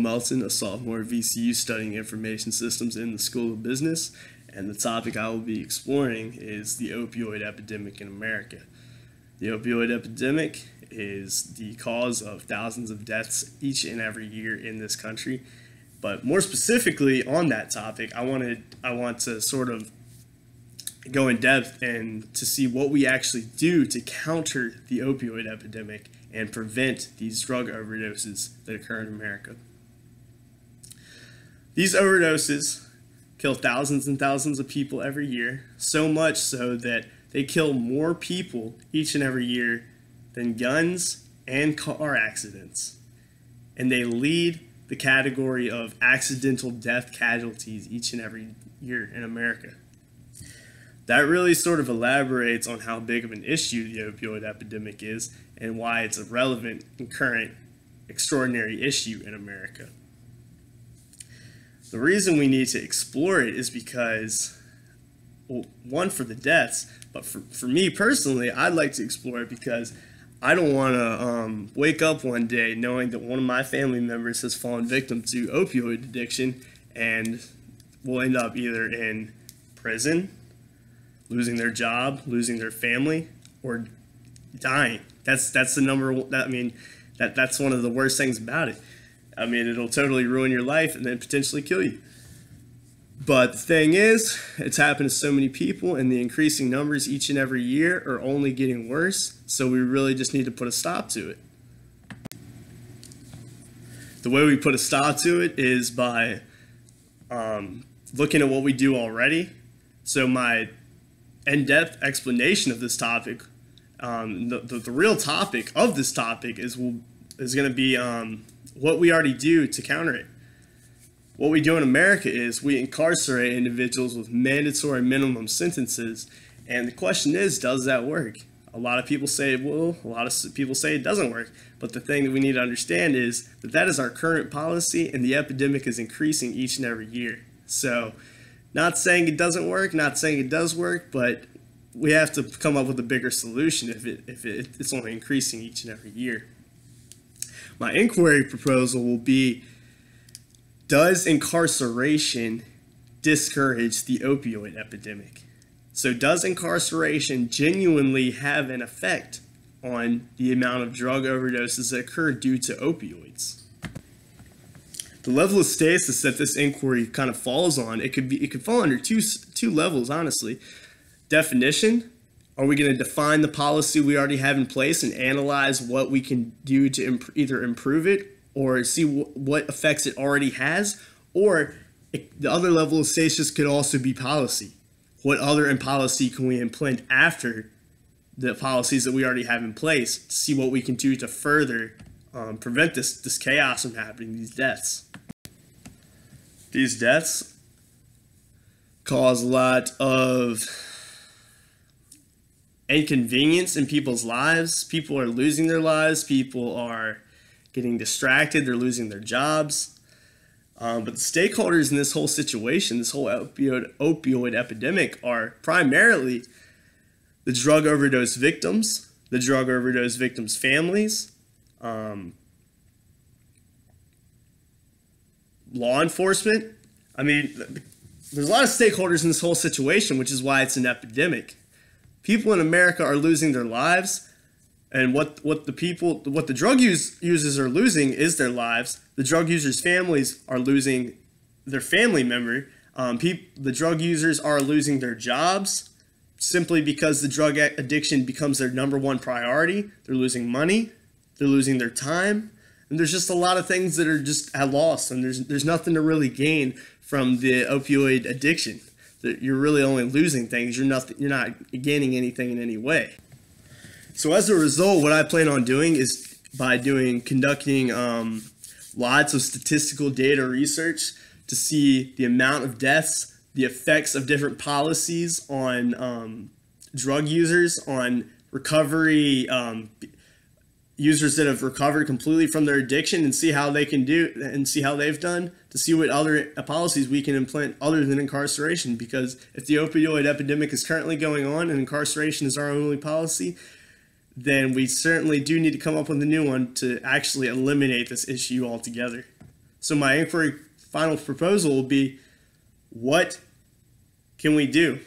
Melton, a sophomore at VCU studying information systems in the School of Business, and the topic I will be exploring is the opioid epidemic in America. The opioid epidemic is the cause of thousands of deaths each and every year in this country. But more specifically on that topic, I want to sort of go in depth and to see what we actually do to counter the opioid epidemic and prevent these drug overdoses that occur in America. These overdoses kill thousands and thousands of people every year, so much so that they kill more people each and every year than guns and car accidents. And they lead the category of accidental death casualties each and every year in America. That really sort of elaborates on how big of an issue the opioid epidemic is and why it's a relevant and current extraordinary issue in America. The reason we need to explore it is because, well, one, for the deaths, but for me personally, I'd like to explore it because I don't want to wake up one day knowing that one of my family members has fallen victim to opioid addiction and will end up either in prison, losing their job, losing their family, or dying. That's the number one. That's one of the worst things about it. I mean, it'll totally ruin your life and then potentially kill you. But the thing is, it's happened to so many people, and the increasing numbers each and every year are only getting worse, so we really just need to put a stop to it. The way we put a stop to it is by looking at what we do already. So my in-depth explanation of this topic, the real topic of this topic is going to be what we already do to counter it. What we do in America is we incarcerate individuals with mandatory minimum sentences, and the question is, does that work? A lot of people say it will, a lot of people say it doesn't work, but the thing that we need to understand is that that is our current policy, and the epidemic is increasing each and every year. So, not saying it doesn't work, not saying it does work, but we have to come up with a bigger solution if it's only increasing each and every year. My inquiry proposal will be, does incarceration discourage the opioid epidemic? So does incarceration genuinely have an effect on the amount of drug overdoses that occur due to opioids? The level of stasis that this inquiry kind of falls on, it could fall under two levels, honestly. Definition: are we going to define the policy we already have in place and analyze what we can do to either improve it or see what effects it already has? Or the other level of stasis could also be policy. What other policy can we implement after the policies that we already have in place to see what we can do to further prevent this chaos from happening, these deaths? These deaths cause a lot of inconvenience in people's lives. People are losing their lives. People are getting distracted. They're losing their jobs. But the stakeholders in this whole situation, this whole opioid epidemic, are primarily the drug overdose victims, the drug overdose victims' families, law enforcement. I mean, there's a lot of stakeholders in this whole situation, which is why it's an epidemic. People in America are losing their lives, and what the drug users are losing is their lives. The drug users' families are losing their family member. The drug users are losing their jobs simply because the drug addiction becomes their number one priority. They're losing money, they're losing their time, and there's just a lot of things that are just at loss, and there's nothing to really gain from the opioid addiction. You're really only losing things. You're not gaining anything in any way. So as a result, what I plan on doing is conducting lots of statistical data research to see the amount of deaths, the effects of different policies on drug users, on recovery, users that have recovered completely from their addiction, and see how they can do and see how they've done, to see what other policies we can implement other than incarceration. Because if the opioid epidemic is currently going on and incarceration is our only policy, then we certainly do need to come up with a new one to actually eliminate this issue altogether. So my inquiry final proposal will be, what can we do?